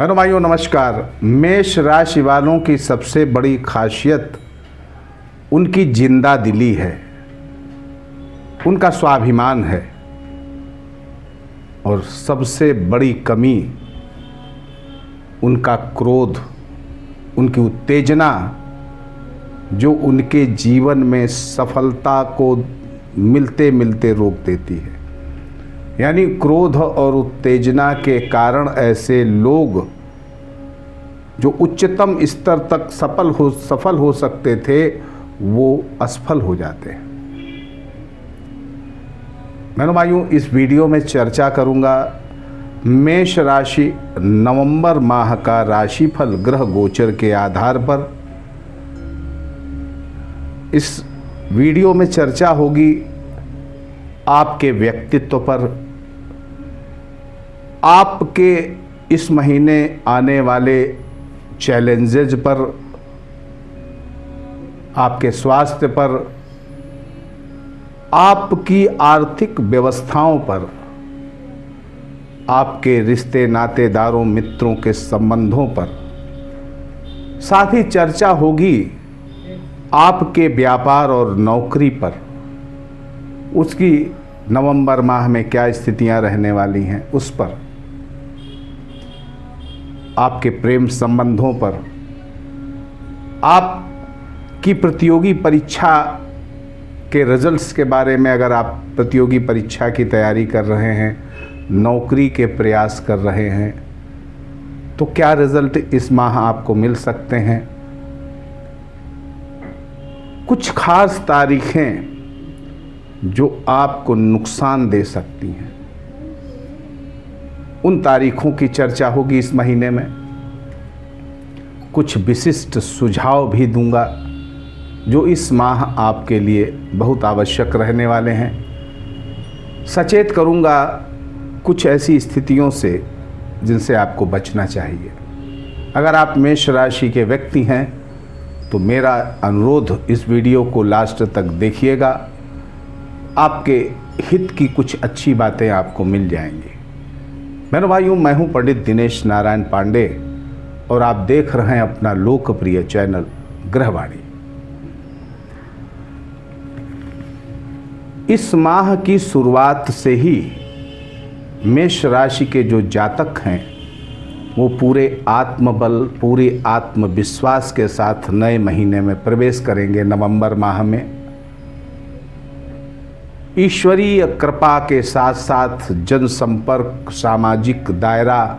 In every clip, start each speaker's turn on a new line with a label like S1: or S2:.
S1: Hello भाइयों, नमस्कार। मेष राशि वालों की सबसे बड़ी खासियत उनकी जिंदा दिली है, उनका स्वाभिमान है और सबसे बड़ी कमी उनका क्रोध, उनकी उत्तेजना जो उनके जीवन में सफलता को मिलते मिलते रोक देती है। यानी क्रोध और उत्तेजना के कारण ऐसे लोग जो उच्चतम स्तर तक सफल हो सकते थे, वो असफल हो जाते हैं। मेरे भाइयों, इस वीडियो में चर्चा करूंगा मेष राशि नवंबर माह का राशिफल ग्रह गोचर के आधार पर। इस वीडियो में चर्चा होगी आपके व्यक्तित्व पर, आपके इस महीने आने वाले चैलेंजेज पर, आपके स्वास्थ्य पर, आपकी आर्थिक व्यवस्थाओं पर, आपके रिश्ते नातेदारों मित्रों के संबंधों पर। साथ ही चर्चा होगी आपके व्यापार और नौकरी पर, उसकी नवंबर माह में क्या स्थितियां रहने वाली हैं उस पर, आपके प्रेम संबंधों पर, आपकी प्रतियोगी परीक्षा के रिजल्ट्स के बारे में। अगर आप प्रतियोगी परीक्षा की तैयारी कर रहे हैं, नौकरी के प्रयास कर रहे हैं, तो क्या रिजल्ट इस माह आपको मिल सकते हैं। कुछ खास तारीखें जो आपको नुकसान दे सकती हैं, उन तारीखों की चर्चा होगी इस महीने में। कुछ विशिष्ट सुझाव भी दूंगा जो इस माह आपके लिए बहुत आवश्यक रहने वाले हैं। सचेत करूंगा कुछ ऐसी स्थितियों से जिनसे आपको बचना चाहिए। अगर आप मेष राशि के व्यक्ति हैं तो मेरा अनुरोध, इस वीडियो को लास्ट तक देखिएगा, आपके हित की कुछ अच्छी बातें आपको मिल जाएंगी। मेरे भाइयों, मैं हूं पंडित दिनेश नारायण पांडे और आप देख रहे हैं अपना लोकप्रिय चैनल ग्रहवाणी। इस माह की शुरुआत से ही मेष राशि के जो जातक हैं वो पूरे आत्मबल, पूरे आत्मविश्वास के साथ नए महीने में प्रवेश करेंगे। नवंबर माह में ईश्वरीय कृपा के साथ साथ जनसंपर्क, सामाजिक दायरा,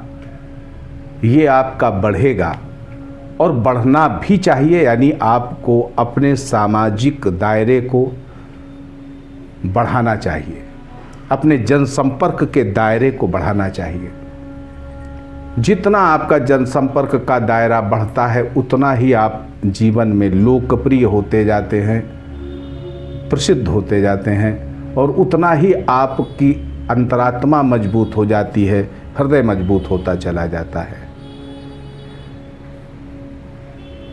S1: ये आपका बढ़ेगा और बढ़ना भी चाहिए। यानी आपको अपने सामाजिक दायरे को बढ़ाना चाहिए, अपने जनसंपर्क के दायरे को बढ़ाना चाहिए। जितना आपका जनसंपर्क का दायरा बढ़ता है, उतना ही आप जीवन में लोकप्रिय होते जाते हैं, प्रसिद्ध होते जाते हैं, और उतना ही आपकी अंतरात्मा मजबूत हो जाती है, हृदय मजबूत होता चला जाता है।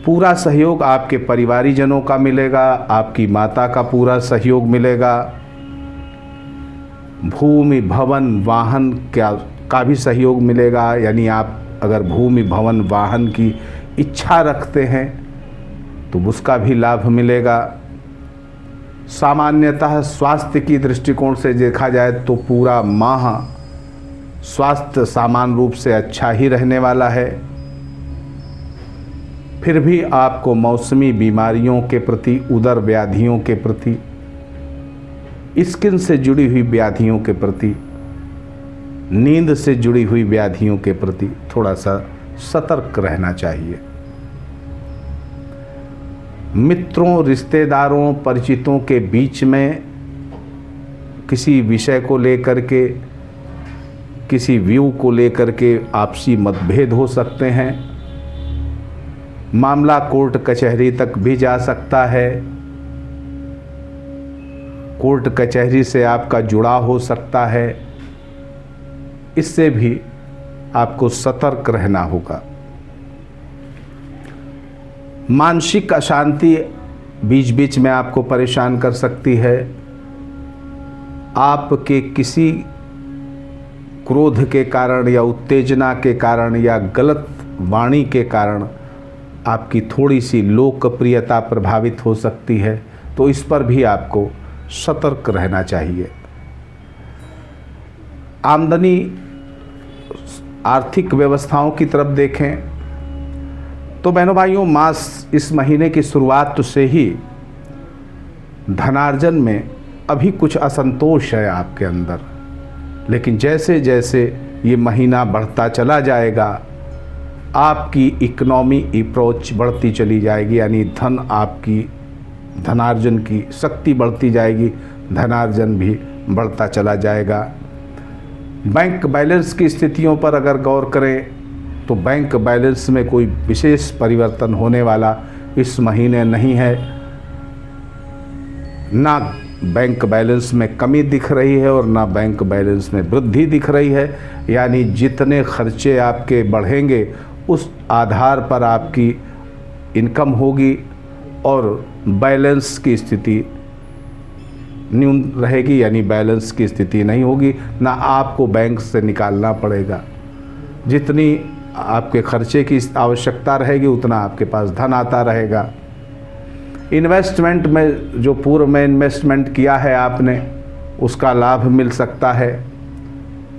S1: पूरा सहयोग आपके परिवारीजनों का मिलेगा, आपकी माता का पूरा सहयोग मिलेगा, भूमि भवन वाहन का भी सहयोग मिलेगा। यानी आप अगर भूमि भवन वाहन की इच्छा रखते हैं तो उसका भी लाभ मिलेगा। सामान्यतः स्वास्थ्य की दृष्टिकोण से देखा जाए तो पूरा माह स्वास्थ्य सामान्य रूप से अच्छा ही रहने वाला है। फिर भी आपको मौसमी बीमारियों के प्रति, उदर व्याधियों के प्रति, स्किन से जुड़ी हुई व्याधियों के प्रति, नींद से जुड़ी हुई व्याधियों के प्रति थोड़ा सा सतर्क रहना चाहिए। मित्रों, रिश्तेदारों, परिचितों के बीच में किसी विषय को लेकर के, किसी व्यू को लेकर के आपसी मतभेद हो सकते हैं। मामला कोर्ट कचहरी तक भी जा सकता है। कोर्ट कचहरी से आपका जुड़ाव हो सकता है। इससे भी आपको सतर्क रहना होगा। मानसिक अशांति बीच बीच में आपको परेशान कर सकती है। आपके किसी क्रोध के कारण या उत्तेजना के कारण या गलत वाणी के कारण आपकी थोड़ी सी लोकप्रियता प्रभावित हो सकती है, तो इस पर भी आपको सतर्क रहना चाहिए। आमदनी आर्थिक व्यवस्थाओं की तरफ देखें तो बहनों भाइयों, मास इस महीने की शुरुआत से ही धनार्जन में अभी कुछ असंतोष है आपके अंदर, लेकिन जैसे जैसे ये महीना बढ़ता चला जाएगा आपकी इकोनॉमी अप्रोच बढ़ती चली जाएगी, यानी धनार्जन की शक्ति बढ़ती जाएगी, धनार्जन भी बढ़ता चला जाएगा। बैंक बैलेंस की स्थितियों पर अगर गौर करें तो बैंक बैलेंस में कोई विशेष परिवर्तन होने वाला इस महीने नहीं है। ना बैंक बैलेंस में कमी दिख रही है और ना बैंक बैलेंस में वृद्धि दिख रही है, यानी जितने खर्चे आपके बढ़ेंगे उस आधार पर आपकी इनकम होगी और बैलेंस की स्थिति न्यून रहेगी, यानी बैलेंस की स्थिति नहीं होगी। ना आपको बैंक से निकालना पड़ेगा, जितनी आपके खर्चे की आवश्यकता रहेगी उतना आपके पास धन आता रहेगा। इन्वेस्टमेंट में जो पूर्व में इन्वेस्टमेंट किया है आपने, उसका लाभ मिल सकता है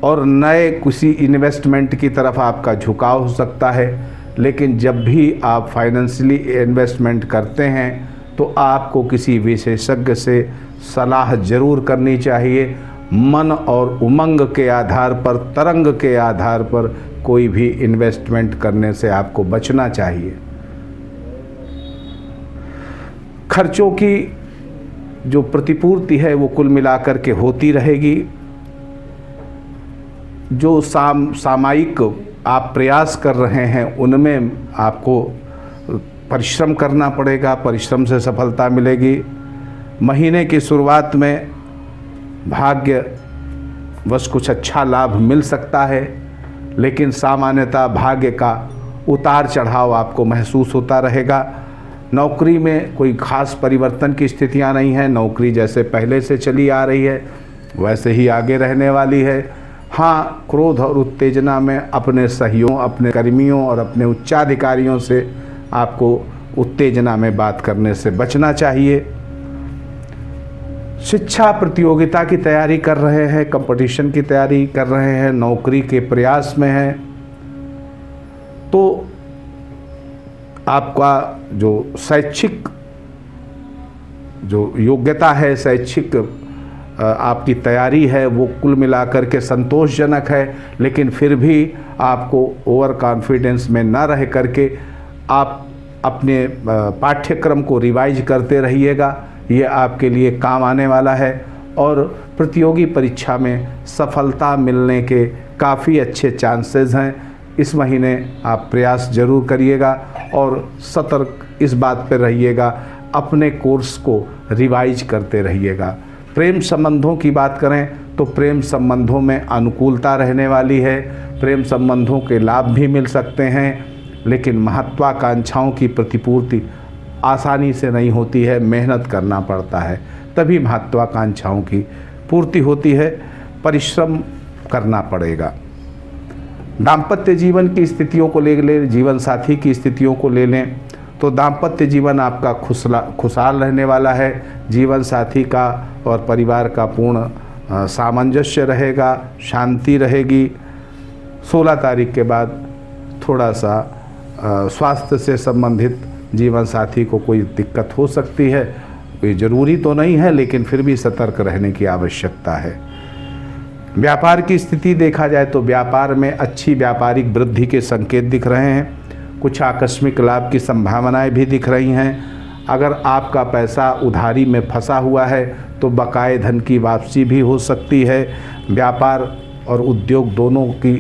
S1: और नए किसी इन्वेस्टमेंट की तरफ आपका झुकाव हो सकता है। लेकिन जब भी आप फाइनेंशियली इन्वेस्टमेंट करते हैं तो आपको किसी विशेषज्ञ से सलाह जरूर करनी चाहिए। मन और उमंग के आधार पर, तरंग के आधार पर कोई भी इन्वेस्टमेंट करने से आपको बचना चाहिए। खर्चों की जो प्रतिपूर्ति है वो कुल मिलाकर के होती रहेगी। जो सामयिक आप प्रयास कर रहे हैं उनमें आपको परिश्रम करना पड़ेगा, परिश्रम से सफलता मिलेगी। महीने की शुरुआत में भाग्यवश कुछ अच्छा लाभ मिल सकता है, लेकिन सामान्यतः भाग्य का उतार चढ़ाव आपको महसूस होता रहेगा। नौकरी में कोई खास परिवर्तन की स्थितियां नहीं हैं, नौकरी जैसे पहले से चली आ रही है वैसे ही आगे रहने वाली है। हाँ, क्रोध और उत्तेजना में अपने सहयोगियों, अपने कर्मियों और अपने उच्चाधिकारियों से आपको उत्तेजना में बात करने से बचना चाहिए। शिक्षा प्रतियोगिता की तैयारी कर रहे हैं, कंपटीशन की तैयारी कर रहे हैं, नौकरी के प्रयास में हैं, तो आपका जो शैक्षिक जो योग्यता है, शैक्षिक आपकी तैयारी है वो कुल मिलाकर के संतोषजनक है। लेकिन फिर भी आपको ओवर कॉन्फिडेंस में ना रह करके आप अपने पाठ्यक्रम को रिवाइज करते रहिएगा, ये आपके लिए काम आने वाला है। और प्रतियोगी परीक्षा में सफलता मिलने के काफ़ी अच्छे चांसेस हैं। इस महीने आप प्रयास जरूर करिएगा और सतर्क इस बात पर रहिएगा, अपने कोर्स को रिवाइज करते रहिएगा। प्रेम संबंधों की बात करें तो प्रेम संबंधों में अनुकूलता रहने वाली है, प्रेम संबंधों के लाभ भी मिल सकते हैं, लेकिन महत्वाकांक्षाओं की प्रतिपूर्ति आसानी से नहीं होती है, मेहनत करना पड़ता है, तभी महत्वाकांक्षाओं की पूर्ति होती है, परिश्रम करना पड़ेगा। दाम्पत्य जीवन की स्थितियों को ले लें, जीवन साथी की स्थितियों को ले लें तो दाम्पत्य जीवन आपका खुशहाल रहने वाला है। जीवन साथी का और परिवार का पूर्ण सामंजस्य रहेगा, शांति रहेगी। 16 तारीख के बाद थोड़ा सा स्वास्थ्य से संबंधित जीवन साथी को कोई दिक्कत हो सकती है, कोई ज़रूरी तो नहीं है, लेकिन फिर भी सतर्क रहने की आवश्यकता है। व्यापार की स्थिति देखा जाए तो व्यापार में अच्छी व्यापारिक वृद्धि के संकेत दिख रहे हैं, कुछ आकस्मिक लाभ की संभावनाएं भी दिख रही हैं। अगर आपका पैसा उधारी में फंसा हुआ है तो बकाए धन की वापसी भी हो सकती है। व्यापार और उद्योग दोनों की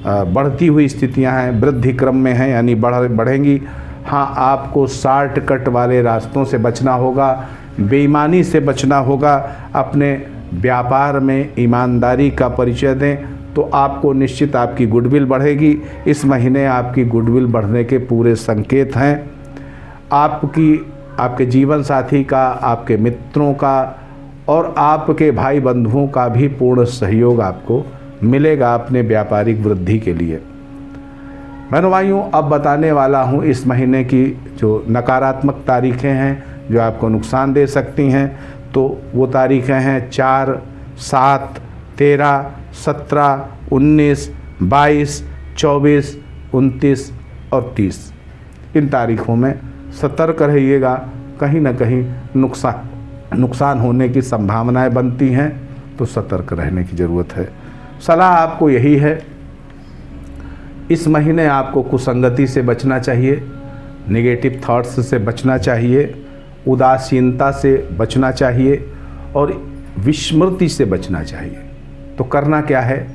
S1: बढ़ती हुई स्थितियां हैं, वृद्धि क्रम में हैं, यानी बढ़ेंगी। हाँ, आपको शॉर्टकट वाले रास्तों से बचना होगा, बेईमानी से बचना होगा। अपने व्यापार में ईमानदारी का परिचय दें तो आपको निश्चित आपकी गुडविल बढ़ेगी। इस महीने आपकी गुडविल बढ़ने के पूरे संकेत हैं। आपके जीवन साथी का, आपके मित्रों का और आपके भाई बंधुओं का भी पूर्ण सहयोग आपको मिलेगा अपने व्यापारिक वृद्धि के लिए। बहनों भाइयों, अब बताने वाला हूँ इस महीने की जो नकारात्मक तारीखें हैं जो आपको नुकसान दे सकती हैं। तो वो तारीखें हैं 4, 7, 13, 17, 19, 22, 24, 29 और 30। इन तारीखों में सतर्क रहिएगा, कहीं ना कहीं नुकसान होने की संभावनाएं बनती हैं, तो सतर्क रहने की ज़रूरत है। सलाह आपको यही है, इस महीने आपको कुसंगति से बचना चाहिए, नेगेटिव थॉट्स से बचना चाहिए, उदासीनता से बचना चाहिए और विस्मृति से बचना चाहिए। तो करना क्या है,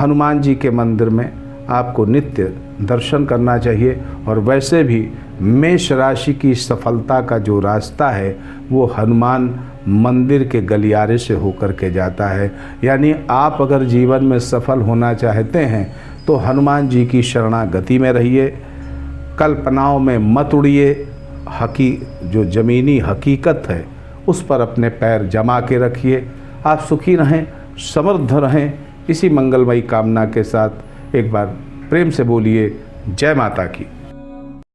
S1: हनुमान जी के मंदिर में आपको नित्य दर्शन करना चाहिए। और वैसे भी मेष राशि की सफलता का जो रास्ता है वो हनुमान मंदिर के गलियारे से होकर के जाता है। यानी आप अगर जीवन में सफल होना चाहते हैं तो हनुमान जी की शरणागति में रहिए, कल्पनाओं में मत उड़िए, जो ज़मीनी हकीकत है उस पर अपने पैर जमा के रखिए। आप सुखी रहें, समृद्ध रहें, इसी मंगलमयी कामना के साथ एक बार प्रेम से बोलिए जय माता की।